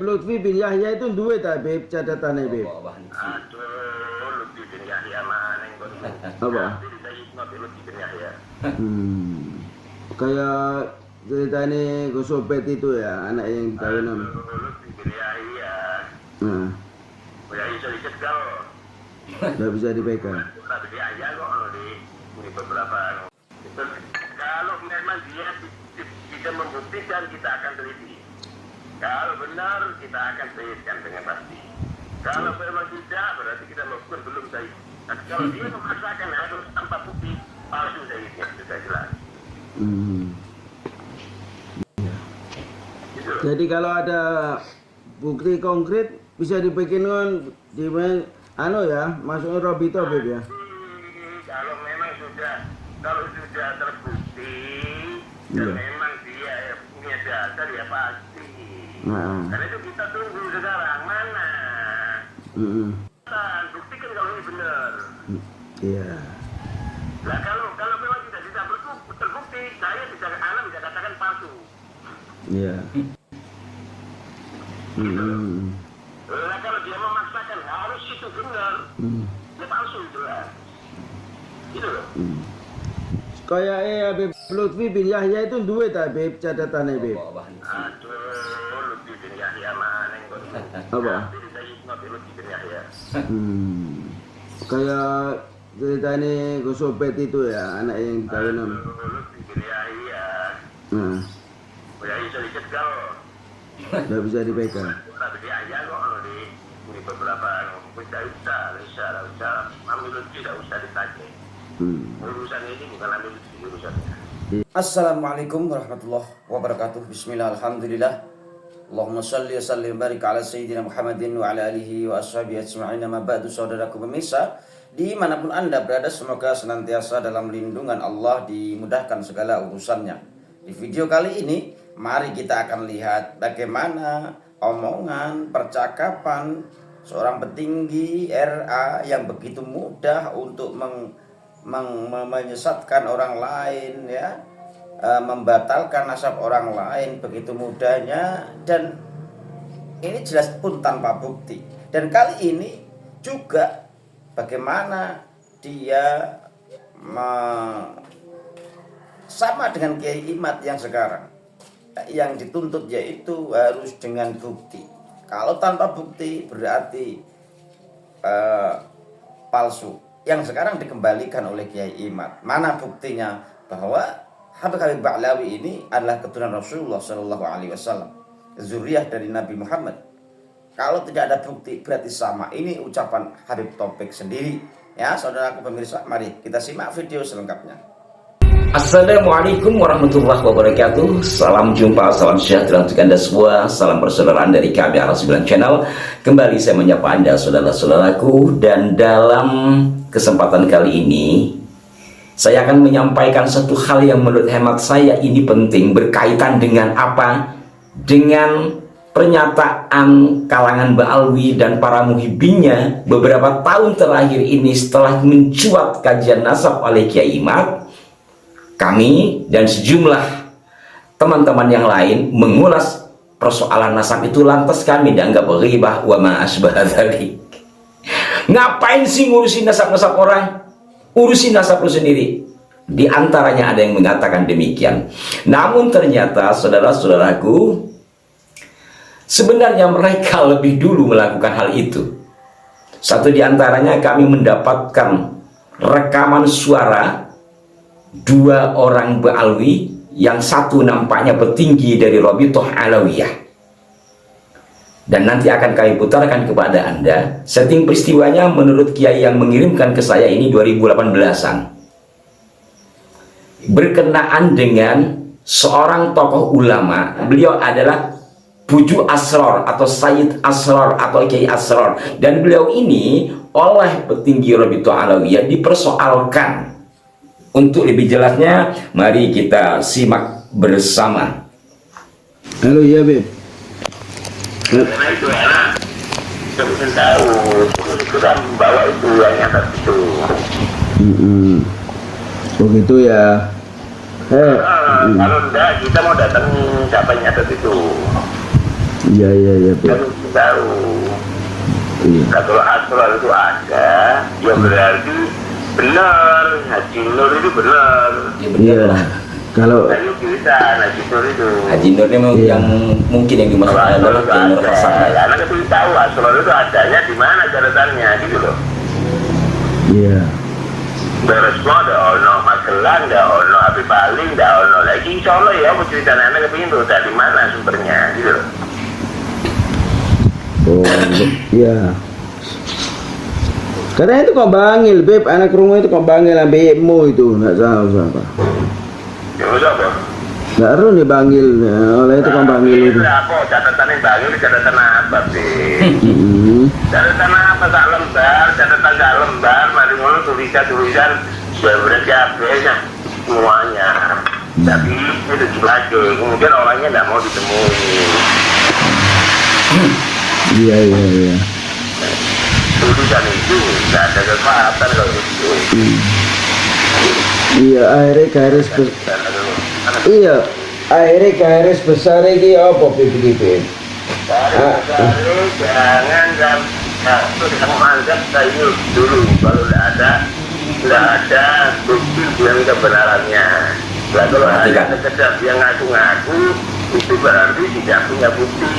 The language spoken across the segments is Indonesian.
Lutfi bin Yahya itu duwe ta Beb catatannya Beb? Aduh, Lutfi bin Yahya mana yang Apa? Lutfi bin Yahya. Kayak ceritanya Gosopet itu ya, anak yang dikawin sama. Lutfi bin Yahya. Nah, Ya bisa dicegal. nggak bisa dipegang. Tapi dia aja kok di beberapa. Kalau memang dia tidak membuktikan, kita akan teliti. Kalau benar, kita akan sahihkan dengan pasti. Kalau memang tidak, berarti kita melakukan belum sahih. Tapi kalau dia memaksakan harus tanpa bukti, palsu sahihnya, sudah jelas. Gitu. Jadi kalau ada bukti konkret bisa dibikin di anu ya, masuknya Robito Beb ya. Kalau memang kalau sudah terbukti, dan memang dia punya dasar ya pasti. Nah. Karena itu kita tunggu sekarang mana. Buktikan kalau ini benar. Iya. Nah kalau memang tidak bisa terbukti, saya anak bisa katakan palsu. Iya. Nah kalau dia memaksakan harus itu benar, dia palsu itu lah. Gitu loh. Kayak Beb Lutfi bin Yahya itu duwe ta Beb catatannya Beb? Aduh, Lutfi bin Yahya mana yang Apa? Lutfi bin Yahya. Kayak ceritanya Gosopet itu ya, anak yang dikawin sama. Lutfi bin Yahya. Nah, Ya bisa dicegal. nggak bisa dipegang. Tapi dia aja kok di beberapa. Tidak usah. Ambil tidak usah ditanya. Urusan ini bukan ambil urusannya. Assalamualaikum warahmatullahi wabarakatuh. Bismillah, alhamdulillah. Allahumma salli wa sallim barik ala Sayyidina Muhammadin wa ala alihi wa ashabihi ajma'in. Amma ba'du, saudaraku pemirsa, dimanapun Anda berada, semoga senantiasa dalam lindungan Allah, dimudahkan segala urusannya. Di video kali ini, mari kita akan lihat bagaimana omongan, percakapan seorang petinggi RA yang begitu mudah untuk menyesatkan orang lain, ya, membatalkan nasab orang lain begitu mudahnya, dan ini jelas pun tanpa bukti. Dan kali ini juga bagaimana dia sama dengan Kiai Imad yang sekarang, yang dituntut yaitu harus dengan bukti. Kalau tanpa bukti berarti palsu. Yang sekarang dikembalikan oleh Kiai Imad. Mana buktinya bahwa Habib Ba'lawi ini adalah keturunan Rasulullah SAW, zuriyah dari Nabi Muhammad. Kalau tidak ada bukti berarti sama. Ini ucapan Habib Taufik sendiri. Ya, saudaraku pemirsa, mari kita simak video selengkapnya. Assalamualaikum warahmatullahi wabarakatuh. Salam jumpa, salam sejahtera untuk Anda semua. Salam persaudaraan dari kami Al9 Channel. Kembali saya menyapa Anda saudara-saudaraku. Dan dalam kesempatan kali ini saya akan menyampaikan satu hal yang menurut hemat saya ini penting, berkaitan dengan apa? Dengan pernyataan kalangan Ba'alwi dan para muhibbinya beberapa tahun terakhir ini setelah mencuat kajian nasab oleh Kiai Imad. Kami dan sejumlah teman-teman yang lain mengulas persoalan nasab itu, lantas kami dianggap ghibah wa ma asbaha dzalik. Ngapain sih ngurusin nasab-nasab orang? Urusin nasab lu sendiri. Di antaranya ada yang mengatakan demikian. Namun ternyata saudara-saudaraku, sebenarnya mereka lebih dulu melakukan hal itu. Satu di antaranya, kami mendapatkan rekaman suara dua orang Ba'alwi, yang satu nampaknya petinggi dari Rabithah Alawiyah, dan nanti akan kami putarkan kepada Anda. Setting peristiwanya menurut Kiai yang mengirimkan ke saya ini 2018-an, berkenaan dengan seorang tokoh ulama. Beliau adalah Buju Asror atau Sayyid Asror atau Kiai Asror, dan beliau ini oleh petinggi Rabithah Alawiyah dipersoalkan. Untuk lebih jelasnya, mari kita simak bersama. Halo ya Beb. Karena itu anak sebutkan tahu itu kan bawa itu yang atas itu. Begitu ya. Kalau enggak, kita mau datang siapa yang atas itu. Iya, iya, iya, Beb. Kan tahu. Iya. Nah, kalau asrar itu ada, ya berarti benar. Haji Nur itu benar. Ya benar Iya. lah. Kalau Nah, itu bisa Haji Nur itu. Haji Nur ini memang Iya. yang mungkin yang dimaksud Kalau asrar adalah itu Kiai Nur ada. Hasan. Karena kita tahu asrar itu adanya di mana catatannya, gitu loh. iya. Beresmo ada ono, Magelang ada ono, Abi Paling ada ono. Lagi insya Allah ya, mau cerita anak kepingin tuh dari mana sumbernya, gitu loh. Oh, iya. Karena itu kok bangil, Beb. Anak rumah itu kok bangil ambekmu itu, nggak tahu siapa. Ya udah apa? Nggak tahu nih bangil, ya, oleh itu kok bangil itu. Apa catatan yang bangil, catatan apa sih? Hmm. Catatan apa tak lembar, catatan tak lembar, mari ngono tulisan sebenarnya biasa semuanya. Tapi itu lagi, kemudian orangnya nggak mau ditemui. Iya, iya, iya. Tulisan itu nggak ada kesempatan kalau itu. Iya, akhirnya garis iya, akhirnya garis besar ini apa Beb? Jangan menganggap kayu dulu kalau tidak ada bukti yang kebenarannya. Nah, kalau hanya sekedar yang ngaku-ngaku itu berarti tidak punya bukti.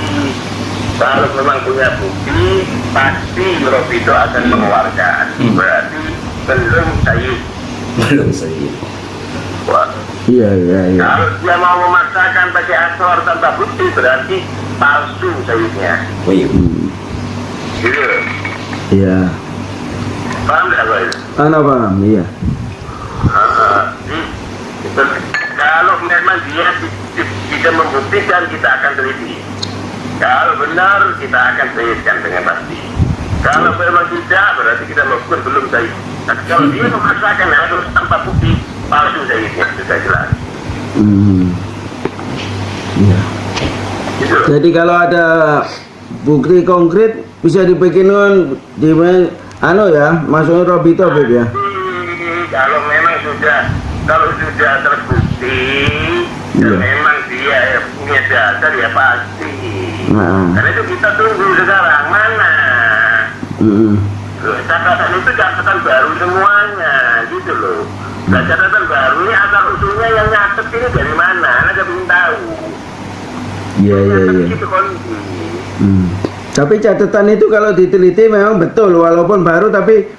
Kalau memang punya bukti, pasti Robito akan mengeluarkan. Berarti belum sayu. Belum saya. Wah. Iya, iya, iya. Kalau dia mau memaksakan pakai asor tanpa bukti berarti palsu sayurnya. Oh iya. Gitu. Iya. Paham tidak Pak? Anak paham, iya. Kalau memang dia bisa membuktikan, kita akan teliti. Kalau benar, kita akan telitikan dengan pasti. Kalau memang tidak, berarti kita melakukan belum sayur. Tapi kalau dia memaksakan harus tanpa bukti, palsu sayurnya, sudah jelas. Iya. Gitu. Jadi kalau ada bukti konkret bisa dibikinkan di anu ya, masukin Robito Beb ya. Kalau memang kalau sudah terbukti dan Iya. memang dia punya dasar ya pasti. Nah. Karena itu kita tunggu sekarang mana. Loh, catatan itu catatan baru semuanya gitu loh. Nah, catatan baru ini asal usulnya yang nyatet ini dari mana? Anda gak ingin tahu. Iya, iya, Nyatet iya. gitu kondisi. Tapi catatan itu kalau diteliti memang betul walaupun baru tapi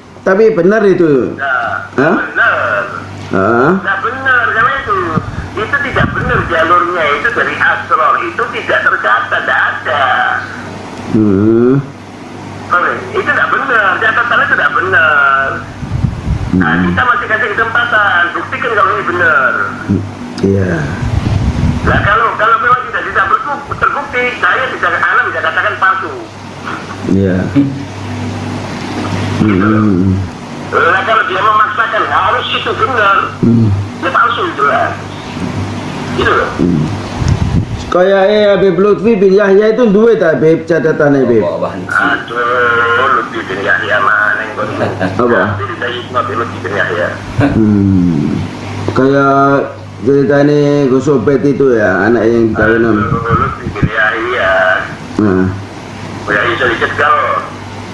benar itu. Nah, Hah? benar. Hah? Nah benar, karena itu tidak benar jalurnya itu dari asror itu tidak tercatat, tidak ada. Itu tidak benar, catatannya tidak benar. Nah, kita masih kasih kesempatan, buktikan kalau ini benar. Iya. Nah, kalau memang tidak bisa terbukti, saya bisa katakan palsu. Iya. Nah, kalau dia memaksakan harus itu benar, itu palsu itu lah. Gitu loh. Kayak Habib Lutfi bin Yahya itu duit tak Beb catatannya Beb. Aduh, Lutfi bin Yahya mana yang baru? Apa? Jadi saya Nabi Lutfi bin Yahya. Kayak ceritanya Gus Obed itu ya, anak yang dikawin sama. Lutfi bin Yahya. Nah, Ya bisa dicegah.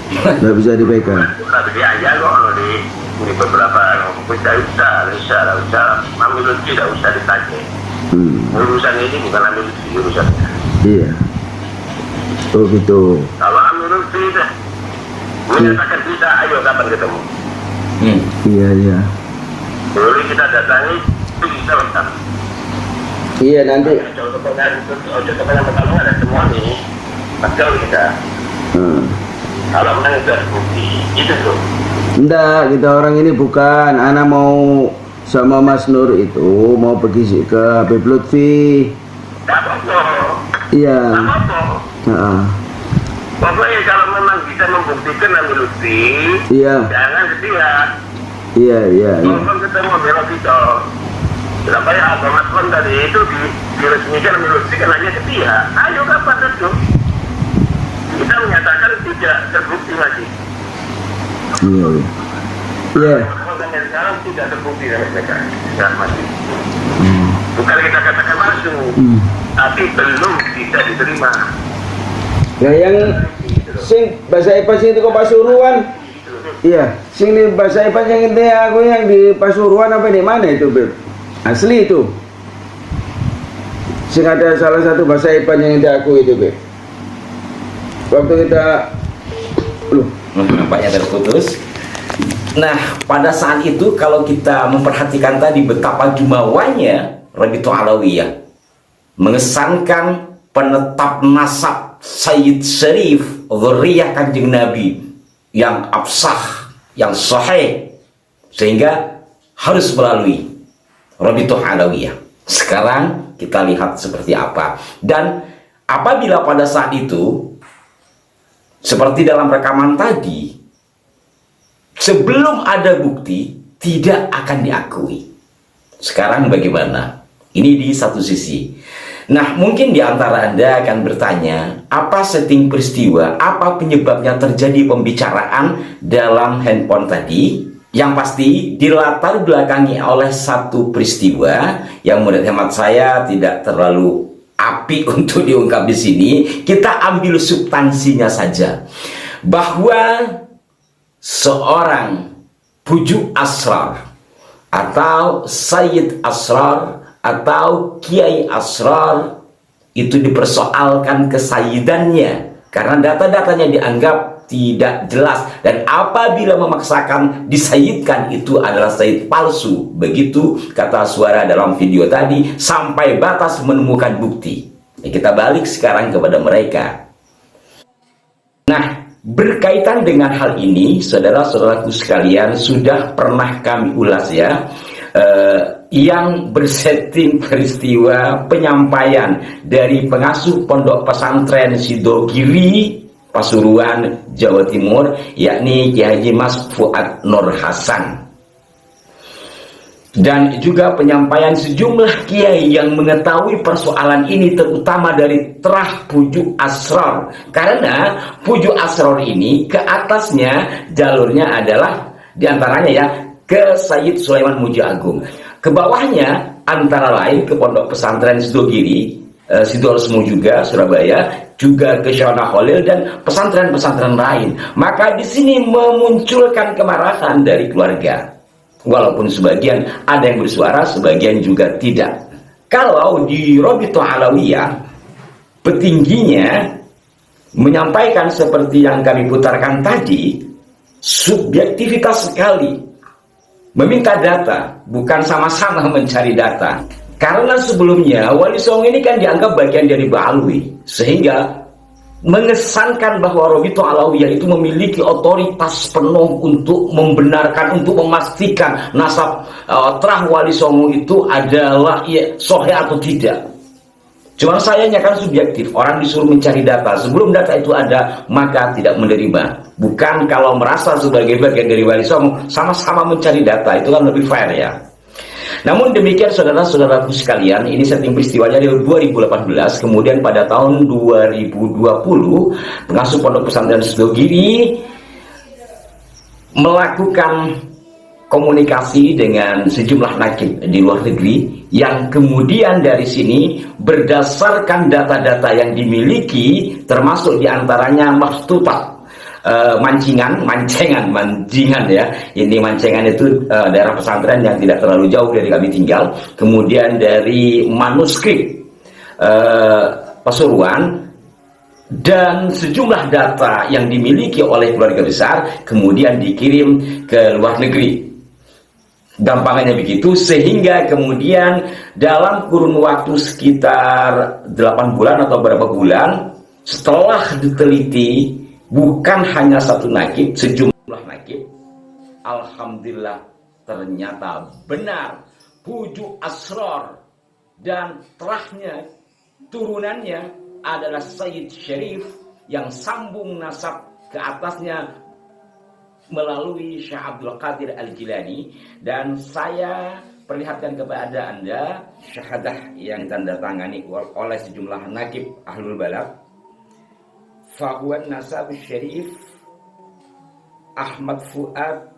nggak bisa dipegang. Tapi dia aja kok di beberapa usah. Mami Lutfi tidak usah ditanya. Urusan ini bukan Amir Lutfi urusannya. Iya. Oh gitu. Kalau Amir Lutfi menyatakan bisa, ayo kapan ketemu? Iya, iya. Boleh kita datangi, itu bisa lengkap. Iya nanti. Contohnya pertama ada semua nih, pasal kita. Kalau menang itu ada bukti, itu tuh. Enggak, kita orang ini bukan. Ana mau sama Mas Nur itu mau pergi ke Habib Lutfi. Tak apa-apa. Iya. Tak apa-apa. Heeh. Pokoknya kalau memang bisa membuktikan Amir Lutfi, Iya. jangan sepihak. Iya, iya, iya. Kalau ketemu Amir kita, kenapa ya Abang Aswan tadi itu diresmikan Amir Lutfi kan hanya sepihak. Ayo kapan itu? Kita menyatakan tidak terbukti lagi. Iya, iya. Iya. Sampai sekarang tidak terbukti dari mereka. Tidak mati. Bukan kita katakan palsu, tapi belum bisa diterima. Nah yang sing bahasa Ipas itu kok Pasuruan. Iya, sing di bahasa Ipas yang itu aku yang di Pasuruan apa di mana itu, Beb? Asli itu. Sing ada salah satu bahasa Ipas yang itu aku itu, Beb. Waktu kita nampaknya terputus. Nah, pada saat itu kalau kita memperhatikan tadi betapa jumawanya Rabi'ah Alawiyah mengesankan penetap nasab Sayyid Syarif dzurriyyah Kanjeng Nabi yang absah, yang sahih, sehingga harus melalui Rabi'ah Alawiyah. Sekarang kita lihat seperti apa. Dan apabila pada saat itu seperti dalam rekaman tadi, sebelum ada bukti tidak akan diakui. Sekarang bagaimana? Ini di satu sisi. Nah, mungkin di antara Anda akan bertanya, apa setting peristiwa, apa penyebabnya terjadi pembicaraan dalam handphone tadi? Yang pasti dilatar belakangi oleh satu peristiwa yang menurut hemat saya tidak terlalu apik untuk diungkap di sini. Kita ambil substansinya saja, bahwa seorang Puju Asrar atau Sayyid Asrar atau Kiai Asrar itu dipersoalkan kesayidannya karena data-datanya dianggap tidak jelas, dan apabila memaksakan disayidkan itu adalah sayyid palsu. Begitu kata suara dalam video tadi, sampai batas menemukan bukti. Kita balik sekarang kepada mereka. Nah, berkaitan dengan hal ini, saudara-saudaraku sekalian, sudah pernah kami ulas ya, yang bersetting peristiwa penyampaian dari pengasuh pondok pesantren Sidogiri, Pasuruan, Jawa Timur, yakni Kiai Haji Mas Fuad Nur Hasan. Dan juga penyampaian sejumlah kiai yang mengetahui persoalan ini, terutama dari Terah Puju Asrar. Karena Puju Asrar ini ke atasnya jalurnya adalah diantaranya ya ke Sayyid Sulaiman Muji Agung. Ke bawahnya antara lain ke Pondok Pesantren Sidogiri, Sidoarjo juga Surabaya, juga ke Syahna Khalil dan pesantren-pesantren lain. Maka di sini memunculkan kemarahan dari keluarga. Walaupun sebagian ada yang bersuara, sebagian juga tidak. Kalau di Rabi'ah Alawiyah, petingginya menyampaikan seperti yang kami putarkan tadi, subjektivitas sekali, meminta data, bukan sama-sama mencari data. Karena sebelumnya Wali Songo ini kan dianggap bagian dari Ba'alwi, sehingga mengesankan bahwa Rabi'ah Alawiyah itu memiliki otoritas penuh untuk membenarkan, untuk memastikan nasab Terah Wali Songo itu adalah sahih atau tidak. Cuma sayangnya kan subjektif, orang disuruh mencari data, sebelum data itu ada maka tidak menerima. Bukan kalau merasa sebagai bagian dari Wali Songo, sama-sama mencari data, itu kan lebih fair ya. Namun demikian saudara-saudaraku sekalian, ini setting peristiwanya di 2018, kemudian pada tahun 2020 pengasuh pondok pesantren Sidogiri melakukan komunikasi dengan sejumlah nakib di luar negeri, yang kemudian dari sini berdasarkan data-data yang dimiliki, termasuk diantaranya makhtutah, mancingan ya. Ini Mancingan itu daerah pesantren yang tidak terlalu jauh dari kami tinggal. Kemudian dari manuskrip Pasuruan dan sejumlah data yang dimiliki oleh keluarga besar kemudian dikirim ke luar negeri. Gampangannya begitu, sehingga kemudian dalam kurun waktu sekitar 8 bulan atau berapa bulan setelah diteliti, bukan hanya satu nakib, sejumlah nakib, alhamdulillah ternyata benar Puju Asrar dan terahnya, turunannya adalah Sayyid Syarif yang sambung nasab ke atasnya melalui Syekh Abdul Qadir Al-Jilani. Dan saya perlihatkan kepada Anda syahadah yang tanda tangani oleh sejumlah nakib Ahlul Balagh. Fahuwa nasab Syarif Ahmad Fuad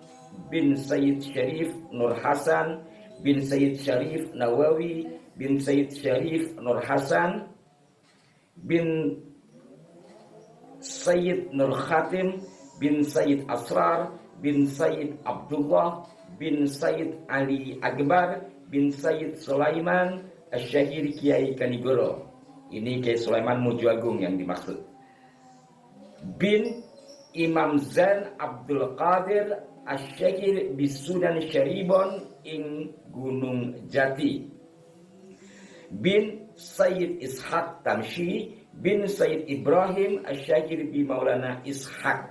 bin Sayyid Syarif Nur Hasan bin Sayyid Syarif Nawawi bin Sayyid Syarif Nur Hasan bin Sayyid Nur Khatim bin Sayyid Asrar bin Sayyid Abdullah bin Sayyid Ali Akbar bin Sayyid Sulaiman Asy-Syahir Kiai Kanigoro. Ini Kiai Sulaiman Mojoagung yang dimaksud. Bin Imam Zain Abdul Qadir Asy-Syahir Bisunan Syaribon ing Gunung Jati. Bin Sayyid Ishaq Tamshi bin Sayyid Ibrahim Asy-Syahir bi Maulana Ishaq.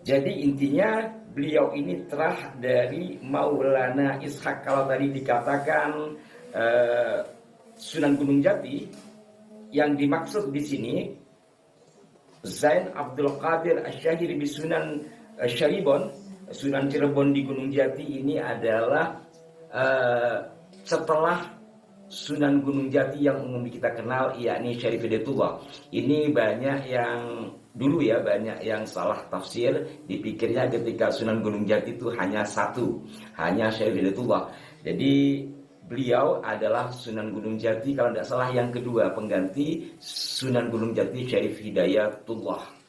Jadi intinya beliau ini terah dari Maulana Ishaq. Kalau tadi dikatakan Sunan Gunung Jati, yang dimaksud di sini Zain Abdul Qadir Asy-Syahir bi Sunan Syaribon, Sunan Cirebon di Gunung Jati ini adalah setelah Sunan Gunung Jati yang umum kita kenal, yakni Syarif Hidayatullah. Ini banyak yang dulu ya, banyak yang salah tafsir, dipikirnya ketika Sunan Gunung Jati itu hanya satu, hanya Syarif Hidayatullah. Jadi beliau adalah Sunan Gunung Jati, kalau tidak salah yang kedua, pengganti Sunan Gunung Jati Syarif Hidayatullah.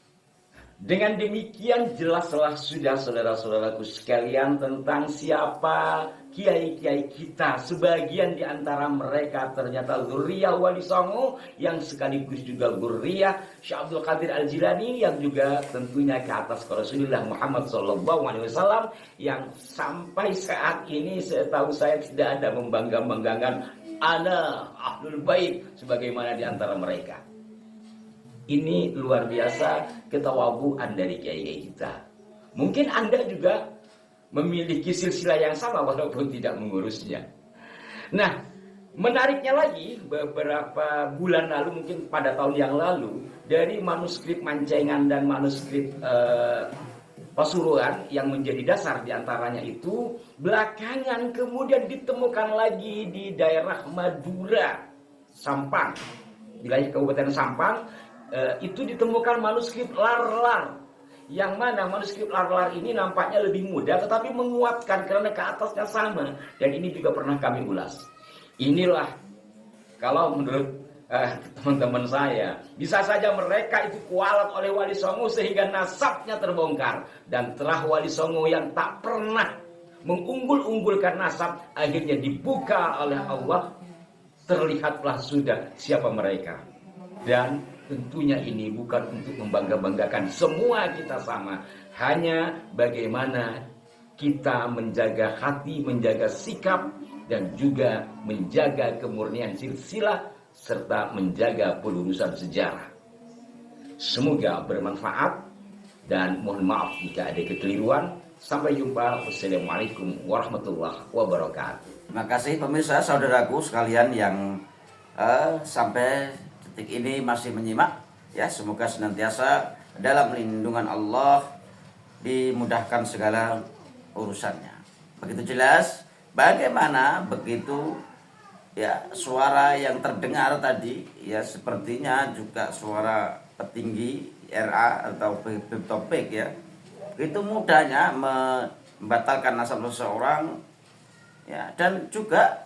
Dengan demikian jelaslah sudah saudara-saudaraku sekalian tentang siapa kiai-kiai kita. Sebagian di antara mereka ternyata dzurriyyah Wali Songo, yang sekaligus juga dzurriyyah Syekh Abdul Qadir Al-Jilani, yang juga tentunya ke atas Rasulullah Muhammad SAW, yang sampai saat ini setahu saya tidak ada membangga-banggakan ana Ahlul Bait sebagaimana di antara mereka. Ini luar biasa ketawabuan dari kiai kita. Mungkin Anda juga memiliki silsilah yang sama walaupun tidak mengurusnya. Nah, menariknya lagi, beberapa bulan lalu, mungkin pada tahun yang lalu, dari manuskrip Mancengan dan manuskrip Pasuruan yang menjadi dasar diantaranya itu, belakangan kemudian ditemukan lagi di daerah Madura, Sampang, wilayah Kabupaten Sampang. Itu ditemukan manuskrip Larlar, yang mana manuskrip Larlar ini nampaknya lebih mudah tetapi menguatkan karena ke atasnya sama, dan ini juga pernah kami ulas. Inilah kalau menurut teman-teman saya, bisa saja mereka itu kualat oleh Wali Songo sehingga nasabnya terbongkar, dan terah Wali Songo yang tak pernah mengunggul-unggulkan nasab akhirnya dibuka oleh Allah, terlihatlah sudah siapa mereka. Dan tentunya ini bukan untuk membangga-banggakan, semua kita sama. Hanya bagaimana kita menjaga hati, menjaga sikap, dan juga menjaga kemurnian silsilah, serta menjaga pelurusan sejarah. Semoga bermanfaat, dan mohon maaf jika ada kekeliruan. Sampai jumpa. Wassalamualaikum warahmatullahi wabarakatuh. Terima kasih pemirsa saudaraku sekalian yang sampai detik ini masih menyimak, ya, semoga senantiasa dalam lindungan Allah, dimudahkan segala urusannya. Begitu jelas bagaimana begitu ya suara yang terdengar tadi, ya, sepertinya juga suara petinggi RA atau Habib Taufik, ya. Begitu mudahnya membatalkan nasab seseorang, ya, dan juga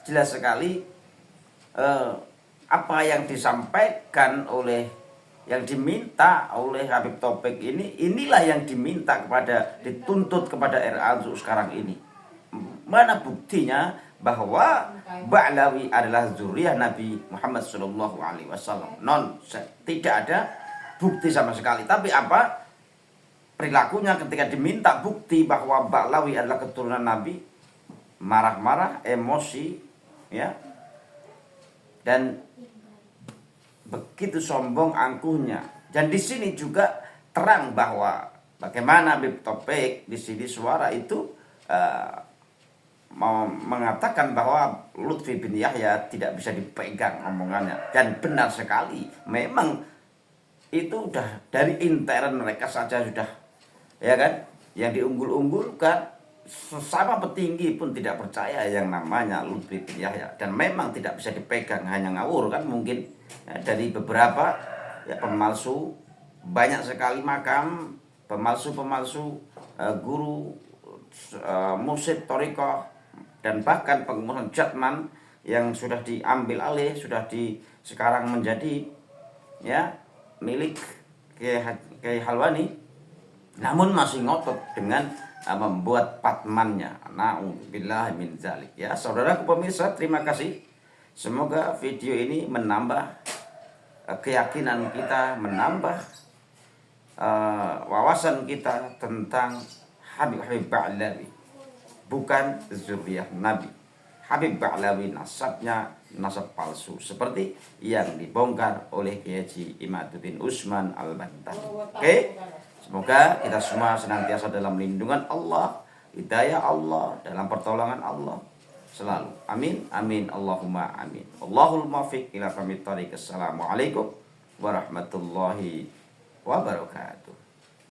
jelas sekali apa yang disampaikan oleh, yang diminta oleh Habib Taufik inilah yang diminta kepada, dituntut kepada RA untuk sekarang ini. Mana buktinya bahwa Ba'lawi adalah dzurriyyah Nabi Muhammad SAW? Tidak ada bukti sama sekali. Tapi apa perilakunya ketika diminta bukti bahwa Ba'lawi adalah keturunan Nabi? Marah-marah, emosi, ya, dan begitu sombong angkuhnya. Dan di sini juga terang bahwa bagaimana Habib Taufik di sini suara itu mau mengatakan bahwa Lutfi bin Yahya tidak bisa dipegang omongannya, dan benar sekali, memang itu udah dari intern mereka saja sudah, ya kan, yang diunggul-unggulkan. Sesama petinggi pun tidak percaya yang namanya Lutfi bin Yahya, dan memang tidak bisa dipegang, hanya ngawur kan mungkin, ya, dari beberapa, ya, pemalsu, banyak sekali makam pemalsu-pemalsu, guru, mursyid thariqah, dan bahkan pengurusan jatman yang sudah diambil alih, sudah sekarang menjadi, ya, milik Kiai Halwani, namun masih ngotot dengan membuat patmannya. Na'udzubillah min zalik. Ya, saudaraku pemirsa, terima kasih. Semoga video ini menambah keyakinan kita, menambah wawasan kita tentang Habib Ba'lawi, bukan zuriyah Nabi. Habib Ba'lawi nasabnya nasab palsu seperti yang dibongkar oleh Kiai Haji Imaduddin Usman Al-Bantan. Oke? Semoga kita semua senantiasa dalam lindungan Allah, hidayah Allah, dalam pertolongan Allah selalu. Amin, amin, Allahumma amin. Allahul muwaffiq ila aqwamit thoriq. Assalamualaikum warahmatullahi wabarakatuh.